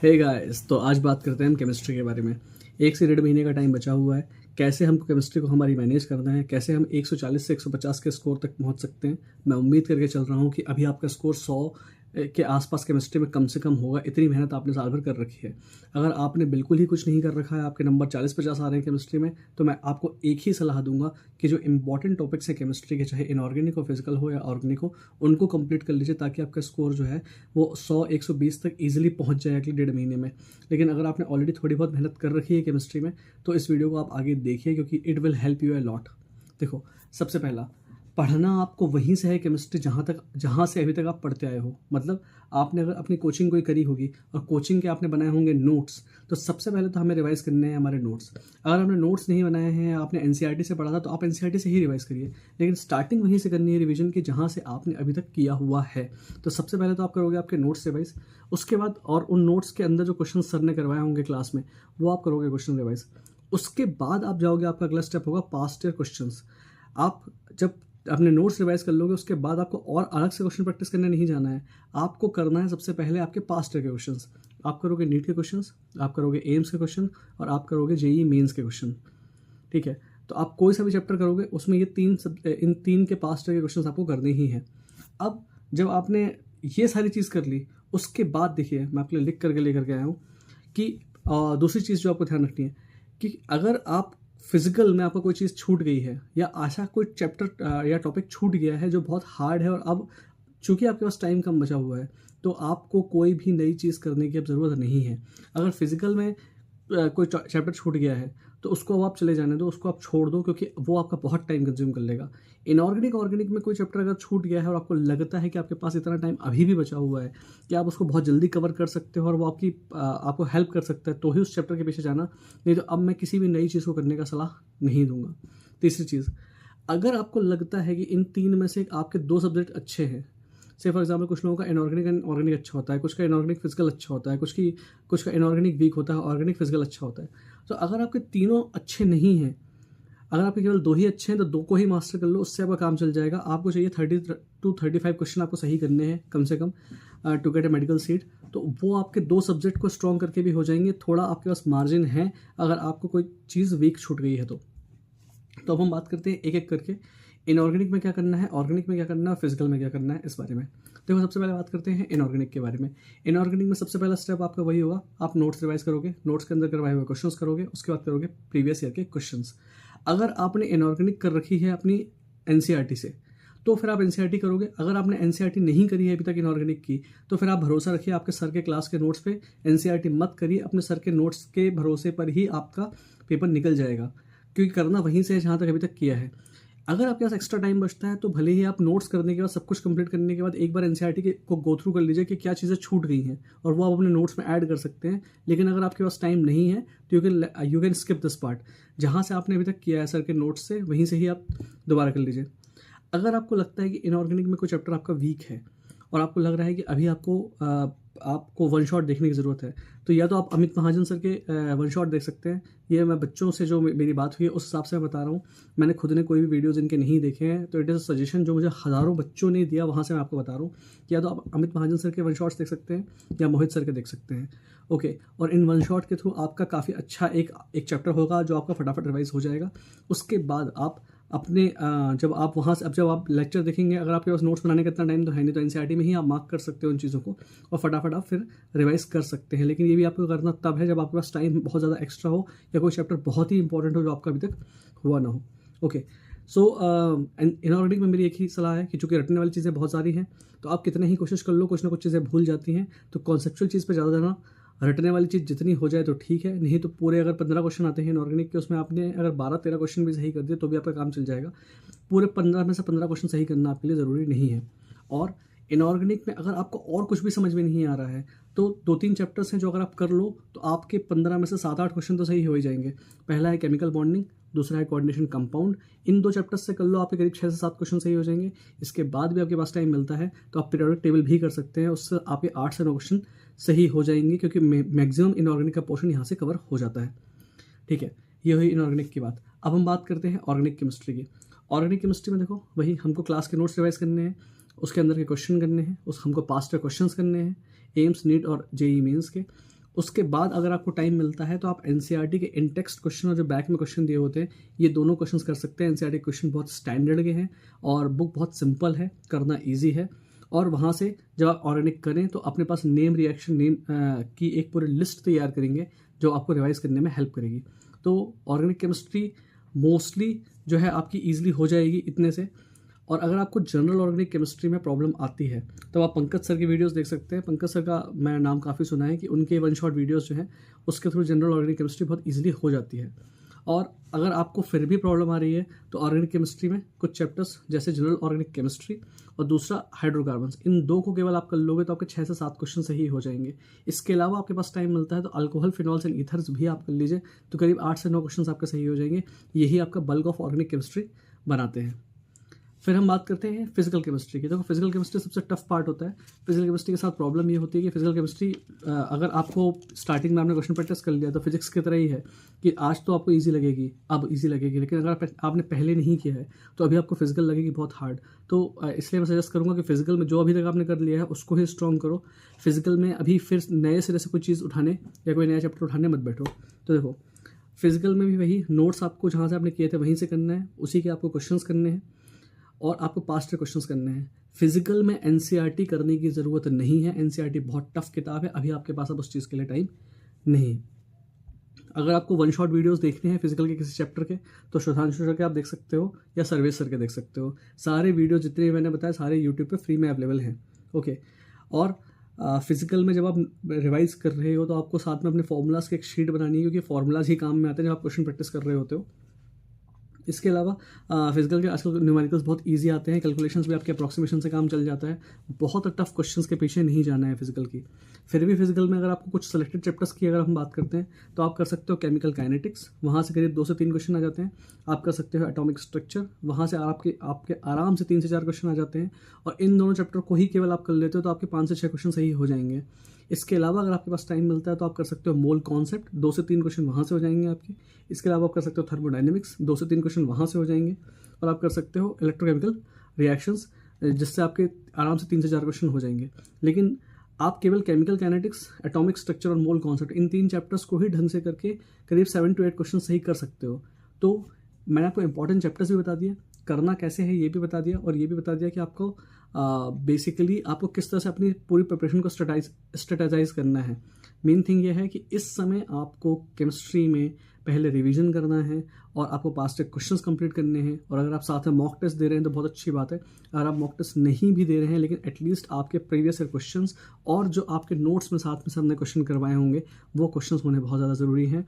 Hey guys, तो आज बात करते हैं हम केमिस्ट्री के बारे में। 1 से 1.5 महीने का टाइम बचा हुआ है। कैसे हमको केमिस्ट्री को हमारी मैनेज करना है, कैसे हम 140 से 150 के स्कोर तक पहुंच सकते हैं। मैं उम्मीद करके चल रहा हूं कि अभी आपका स्कोर 100 के आसपास केमिस्ट्री में कम से कम होगा। इतनी मेहनत आपने साल भर कर रखी है। अगर आपने बिल्कुल ही कुछ नहीं कर रखा है, आपके नंबर 40-50 आ रहे हैं केमिस्ट्री में, तो मैं आपको एक ही सलाह दूंगा कि जो इंपॉर्टेंट टॉपिक्स हैं केमिस्ट्री के, चाहे इनऑर्गेनिक हो, फिजिकल हो या ऑर्गेनिक हो, उनको कंप्लीट कर लीजिए ताकि आपका स्कोर जो है वो 100-120 तक ईजिली पहुंच जाए अगले 1.5 महीने में। लेकिन अगर आपने ऑलरेडी थोड़ी बहुत मेहनत कर रखी है केमिस्ट्री में, तो इस वीडियो को आप आगे देखिए क्योंकि it will help you a lot. देखो, सबसे पहला, पढ़ना आपको वहीं से है केमिस्ट्री जहाँ से अभी तक आप पढ़ते आए हो। मतलब आपने अगर अपनी कोचिंग कोई करी होगी और कोचिंग के आपने बनाए होंगे नोट्स, तो सबसे पहले तो हमें रिवाइज करने हैं हमारे नोट्स। अगर आपने नोट्स नहीं बनाए हैं, आपने एनसीईआरटी से पढ़ा था, तो आप एनसीईआरटी से ही रिवाइज करिए। लेकिन स्टार्टिंग वहीं से करनी है रिवीजन की जहाँ से आपने अभी तक किया हुआ है। तो सबसे पहले तो आप करोगे आपके नोट्स रिवाइज, उसके बाद और उन नोट्स के अंदर जो क्वेश्चन सर ने करवाए होंगे क्लास में, वो आप करोगे क्वेश्चन रिवाइज। उसके बाद आप जाओगे, आपका अगला स्टेप होगा पास्ट ईयर क्वेश्चंस। आप जब अपने नोट्स रिवाइज कर लोगे, उसके बाद आपको और अलग से क्वेश्चन प्रैक्टिस करने नहीं जाना है। आपको करना है सबसे पहले आपके पास्ट ईयर के क्वेश्चंस। आप करोगे नीट के क्वेश्चंस, आप करोगे एम्स के क्वेश्चन और आप करोगे जेईई मेंस के क्वेश्चन। ठीक है, तो आप कोई सा भी चैप्टर करोगे उसमें इन तीन के पास्ट ईयर के क्वेश्चन आपको करने ही हैं। अब जब आपने ये सारी चीज़ कर ली, उसके बाद देखिए मैं आपके लिए लिख करके लेकर के आया हूँ कि दूसरी चीज़ जो आपको ध्यान रखनी है कि अगर आप फिजिकल में आपको कोई चीज़ छूट गई है या ऐसा कोई चैप्टर या टॉपिक छूट गया है जो बहुत हार्ड है और अब चूंकि आपके पास टाइम कम बचा हुआ है, तो आपको कोई भी नई चीज़ करने की अब ज़रूरत नहीं है। अगर फिजिकल में कोई चैप्टर छूट गया है तो उसको अब आप चले जाने दो, उसको आप छोड़ दो क्योंकि वो आपका बहुत टाइम कंज्यूम कर लेगा। ऑर्गेनिक में कोई चैप्टर अगर छूट गया है और आपको लगता है कि आपके पास इतना टाइम अभी भी बचा हुआ है कि आप उसको बहुत जल्दी कवर कर सकते हो और वो आपको हेल्प कर सकता है, तो ही उस चैप्टर के पीछे जाना। नहीं तो अब मैं किसी भी नई चीज़ को करने का सलाह नहीं दूंगा। तीसरी चीज़, अगर आपको लगता है कि इन 3 में से आपके 2 सब्जेक्ट अच्छे हैं, से फॉर एग्जाम्पल कुछ लोगों का इनऑर्गेनिक एंड ऑर्गेनिक अच्छा होता है, कुछ का इनऑर्गेनिक फिजिकल अच्छा होता है, कुछ का इनऑर्गेनिक वीक होता है, ऑर्गेनिक फिजिकल अच्छा होता है। तो अगर आपके तीनों अच्छे नहीं हैं, अगर आपके केवल 2 ही अच्छे हैं, तो 2 को ही मास्टर कर लो, उससे आपका काम चल जाएगा। आपको चाहिए 30 to 35 क्वेश्चन आपको सही करने हैं कम से कम to get a medical seat. तो वो आपके 2 सब्जेक्ट को स्ट्रॉन्ग करके भी हो जाएंगे। थोड़ा आपके पास मार्जिन है अगर आपको कोई चीज़ वीक छूट गई है तो। अब हम बात करते हैं एक एक करके, इनऑर्गेनिक में क्या करना है, ऑर्गेनिक में क्या करना है, फिजिकल में क्या करना है, इस बारे में। देखो, सबसे पहले बात करते हैं इनऑर्गेनिक के बारे में। इनऑर्गेनिक में सबसे पहला स्टेप आपका वही होगा, आप नोट्स रिवाइज करोगे, नोट्स के अंदर करवाए हुए क्वेश्चंस करोगे, उसके बाद करोगे प्रीवियस ईयर के क्वेश्चंस। अगर आपने इनऑर्गेनिक कर रखी है अपनी एनसीईआरटी से, तो फिर आप एनसीईआरटी करोगे। अगर आपने एनसीईआरटी नहीं करी है अभी तक इनऑर्गेनिक की, तो फिर आप भरोसा रखिए आपके सर के क्लास के नोट्स पे। एनसीईआरटी मत करिए, अपने सर के नोट्स के भरोसे पर ही आपका पेपर निकल जाएगा, क्योंकि करना वहीं से है जहाँ तक अभी तक किया है। अगर आपके पास एक्स्ट्रा टाइम बचता है तो भले ही आप नोट्स करने के बाद, सब कुछ कंप्लीट करने के बाद, एक बार एनसीईआरटी को गो थ्रू कर लीजिए कि क्या चीज़ें छूट गई हैं और वो आप अपने नोट्स में ऐड कर सकते हैं। लेकिन अगर आपके पास टाइम नहीं है तो you can skip this part. जहाँ से आपने अभी तक किया है सर के नोट्स से, वहीं से ही आप दोबारा कर लीजिए। अगर आपको लगता है कि इनऑर्गेनिक में कोई चैप्टर आपका वीक है और आपको लग रहा है कि अभी आपको वन शॉट देखने की ज़रूरत है, तो या तो आप अमित महाजन सर के वन शॉट देख सकते हैं। ये मैं बच्चों से जो मेरी बात हुई है उस हिसाब से मैं बता रहा हूँ। मैंने खुद ने कोई भी वीडियोज़ इनके नहीं देखे हैं, तो इट इज़ अ सजेशन जो मुझे हज़ारों बच्चों ने दिया, वहाँ से मैं आपको बता रहा हूँ कि या तो आप अमित महाजन सर के वन शॉट्स देख सकते हैं या मोहित सर के देख सकते हैं। ओके, और इन वन शॉट के थ्रू आपका काफ़ी अच्छा एक चैप्टर होगा जो आपका फटाफट रिवाइज हो जाएगा। उसके बाद आप अपने जब आप वहाँ से, अब जब आप लेक्चर देखेंगे, अगर आपके पास नोट्स बनाने का इतना टाइम तो है नहीं, तो एनसीईआरटी में ही आप मार्क कर सकते हो उन चीज़ों को और फटाफट आप फिर रिवाइज कर सकते हैं। लेकिन ये भी आपको करना तब है जब आपके पास टाइम बहुत ज़्यादा एक्स्ट्रा हो या कोई चैप्टर बहुत ही इंपॉर्टेंट हो जो आपका अभी तक हुआ ना हो। ओके, सो इनऑर्गेनिक में मेरी एक ही सलाह है कि चूँकि रटने वाली चीज़ें बहुत सारी हैं, तो आप कितने ही कोशिश कर लो, कुछ ना कुछ चीज़ें भूल जाती हैं। तो कॉन्सेप्चुअल चीज़ पर ज़्यादा जाना, रटने वाली चीज़ जितनी हो जाए तो ठीक है, नहीं तो पूरे अगर 15 क्वेश्चन आते हैं इनऑर्गेनिक के, उसमें आपने अगर 12-13 क्वेश्चन भी सही कर दिए तो भी आपका काम चल जाएगा। पूरे 15 में से 15 क्वेश्चन सही करना आपके लिए ज़रूरी नहीं है। और इनऑर्गेनिक में अगर आपको और कुछ भी समझ में नहीं आ रहा है, तो 2-3 चैप्टर्स हैं जो अगर आप कर लो तो आपके 15 में से 7-8 क्वेश्चन तो सही हो ही जाएंगे। पहला है केमिकल बॉन्डिंग, दूसरा है कोऑर्डिनेशन कंपाउंड। इन 2 चैप्टर्स से कर लो, आपके करीब 6 से 7 क्वेश्चन सही हो जाएंगे। इसके बाद भी आपके पास टाइम मिलता है तो आप पीरियोडिक टेबल भी कर सकते हैं, उससे आपके 8 से 9 क्वेश्चन सही हो जाएंगे, क्योंकि मैक्सिमम इनऑर्गेनिक का पोर्शन यहाँ से कवर हो जाता है। ठीक है, ये हुई इनऑर्गेनिक की बात। अब हम बात करते हैं ऑर्गेनिक केमिस्ट्री की। ऑर्गेनिक केमिस्ट्री में देखो, वही हमको क्लास के नोट्स रिवाइज करने हैं, उसके अंदर के क्वेश्चन करने हैं, हमको पास्ट के क्वेश्चंस करने हैं, एम्स, नीट और जेईई मेंस के। उसके बाद अगर आपको टाइम मिलता है तो आप एनसीईआरटी के इन टेक्स्ट क्वेश्चन और जो बैक में क्वेश्चन दिए होते हैं ये दोनों क्वेश्चंस कर सकते हैं। एनसीईआरटी क्वेश्चन बहुत स्टैंडर्ड के हैं और बुक बहुत सिंपल है, करना ईजी है। और वहाँ से जब आप ऑर्गेनिक करें तो अपने पास नेम रिएक्शन नेम की एक पूरी लिस्ट तैयार करेंगे जो आपको रिवाइज करने में हेल्प करेगी। तो ऑर्गेनिक केमिस्ट्री मोस्टली जो है आपकी ईजिली हो जाएगी इतने से। और अगर आपको जनरल ऑर्गेनिक केमिस्ट्री में प्रॉब्लम आती है तो आप पंकज सर की वीडियोस देख सकते हैं। पंकज सर का मैं नाम काफ़ी सुना है कि उनके वन शॉट वीडियोस जो हैं उसके थ्रू जनरल ऑर्गेनिक केमिस्ट्री बहुत ईजिली हो जाती है। और अगर आपको फिर भी प्रॉब्लम आ रही है तो ऑर्गेनिक केमिस्ट्री में कुछ चैप्टर्स जैसे जनरल ऑर्गेनिक केमिस्ट्री और दूसरा हाइड्रोकार्बन्स, इन दो को केवल आप कर लोगे तो आपके 6 से 7 क्वेश्चन सही हो जाएंगे। इसके अलावा आपके पास टाइम मिलता है तो अल्कोहल, फिनॉल्स एंड ईथर्स भी आप कर लीजिए तो करीब 8 से 9 क्वेश्चन आपके सही हो जाएंगे। यही आपका बल्क ऑफ ऑर्गेनिक केमिस्ट्री बनाते हैं। फिर हम बात करते हैं फिजिकल केमिस्ट्री की। देखो फिजिकल केमिस्ट्री सबसे टफ पार्ट होता है। फिजिकल केमिस्ट्री के साथ प्रॉब्लम ये होती है कि फिजिकल केमिस्ट्री अगर आपको स्टार्टिंग में आपने क्वेश्चन प्रैक्टिस कर लिया तो फिजिक्स की तरह ही है कि आज तो आपको इजी लगेगी, अब इजी लगेगी, लेकिन अगर आपने पहले नहीं किया है तो अभी आपको फिजिकल लगेगी बहुत हार्ड। तो इसलिए मैं सजेस्ट करूँगा कि फिजिकल में जो अभी तक आपने कर लिया है उसको ही स्ट्रॉन्ग करो। फिजिकल में अभी फिर नए सिरे से कोई चीज़ उठाने या कोई नया चैप्टर उठाने मत बैठो। तो देखो फिजिकल में भी वही नोट्स आपको जहाँ से आपने किए थे वहीं से करना है, उसी के आपको क्वेश्चंस करने हैं और आपको पास्ट के क्वेश्चंस करने हैं। फिजिकल में एनसीईआरटी करने की ज़रूरत नहीं है। एनसीईआरटी बहुत टफ किताब है, अभी आपके पास अब उस चीज़ के लिए टाइम नहीं। अगर आपको वन शॉट वीडियोस देखने हैं फिजिकल के किसी चैप्टर के तो सुधांशु सर के आप देख सकते हो या सर्वेश सर के देख सकते हो। सारे वीडियो जितने मैंने बताया सारे यूट्यूब पे फ्री में अवेलेबल हैं। ओके। और फिजिकल में जब आप रिवाइज कर रहे हो तो आपको साथ में अपने फॉर्मूलाज की एक शीट बनानी है, क्योंकि फॉर्मूलाज ही काम में आते हैं जब आप क्वेश्चन प्रैक्टिस कर रहे होते हो। इसके अलावा फिजिकल के आजकल न्यूमेरिकल्स बहुत इजी आते हैं, कैलकुलेशंस भी आपके अप्रॉक्सीमेशन से काम चल जाता है। बहुत टफ क्वेश्चंस के पीछे नहीं जाना है फिजिकल की। फिर भी फिजिकल में अगर आपको कुछ सेलेक्टेड चैप्टर्स की अगर हम बात करते हैं तो आप कर सकते हो केमिकल काइनेटिक्स, वहाँ से करीब 2 से 3 क्वेश्चन आ जाते हैं। आप कर सकते हो एटॉमिक स्ट्रक्चर, वहाँ से आपके आराम से 3 से 4 क्वेश्चन आ जाते हैं। और इन दोनों चैप्टर को ही केवल आप कर लेते हो तो आपके 5 से 6 क्वेश्चन सही हो जाएंगे। इसके अलावा अगर आपके पास टाइम मिलता है तो आप कर सकते हो मोल कॉन्सेप्ट, 2 से 3 क्वेश्चन वहाँ से हो जाएंगे आपके। इसके अलावा आप कर सकते हो थर्मोडाइनमिक्स, 2 से 3 क्वेश्चन वहाँ से हो जाएंगे। और आप कर सकते हो इलेक्ट्रोकेमिकल रिएक्शंस, जिससे आपके आराम से 3 से 4 क्वेश्चन हो जाएंगे। लेकिन आप केवल केमिकल काइनेटिक्स, एटॉमिक स्ट्रक्चर और मोल कॉन्सेप्ट, इन 3 चैप्टर्स को ही ढंग से करके करीब 7 से 8 क्वेश्चन सही कर सकते हो। तो मैंने आपको इंपॉर्टेंट चैप्टर्स भी बता दिया, करना कैसे है ये भी बता दिया, और ये भी बता दिया कि आपको बेसिकली आपको किस तरह से अपनी पूरी प्रिपरेशन को स्ट्रेटेजाइज करना है। मेन थिंग ये है कि इस समय आपको केमिस्ट्री में पहले रिवीजन करना है और आपको पास्ट के क्वेश्चंस कंप्लीट करने हैं। और अगर आप साथ में मॉक टेस्ट दे रहे हैं तो बहुत अच्छी बात है। अगर आप मॉक टेस्ट नहीं भी दे रहे हैं लेकिन एटलीस्ट आपके प्रीवियस ईयर क्वेश्चंस और जो आपके नोट्स में साथ में सर ने क्वेश्चन करवाए होंगे वो क्वेश्चंस होने बहुत ज़्यादा ज़रूरी हैं।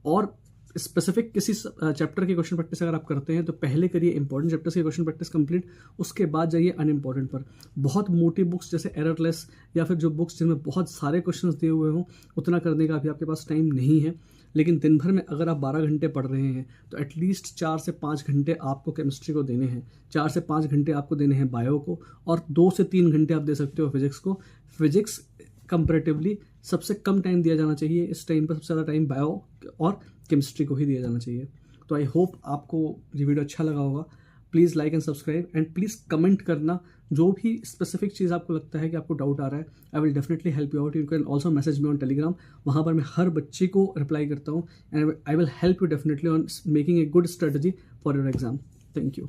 और स्पेसिफिक किसी चैप्टर की क्वेश्चन प्रैक्टिस अगर आप करते हैं तो पहले करिए इंपॉर्टेंट चैप्टर्स की क्वेश्चन प्रैक्टिस कंप्लीट, उसके बाद जाइए अनइम्पॉर्टेंट पर। बहुत मोटी बुक्स जैसे एररलेस या फिर जो बुक्स जिनमें बहुत सारे क्वेश्चंस दिए हुए हों उतना करने का अभी आपके पास टाइम नहीं है। लेकिन दिन भर में अगर आप 12 घंटे पढ़ रहे हैं तो एटलीस्ट 4 से 5 घंटे आपको केमिस्ट्री को देने हैं, 4 से 5 घंटे आपको देने हैं बायो को, और 2 से 3 घंटे आप दे सकते हो फिजिक्स को। फिजिक्स कंपैरेटिवली सबसे कम टाइम दिया जाना चाहिए, इस टाइम पर सबसे ज़्यादा टाइम बायो और केमिस्ट्री को ही दिया जाना चाहिए। तो आई होप आपको ये वीडियो अच्छा लगा होगा। Please like and subscribe and please comment करना जो भी स्पेसिफिक चीज़ आपको लगता है कि आपको डाउट आ रहा है। I will definitely help you out. You can also message me on Telegram, वहाँ पर मैं हर बच्चे को रिप्लाई करता हूँ and I will help you definitely on making a good strategy for your exam. Thank you.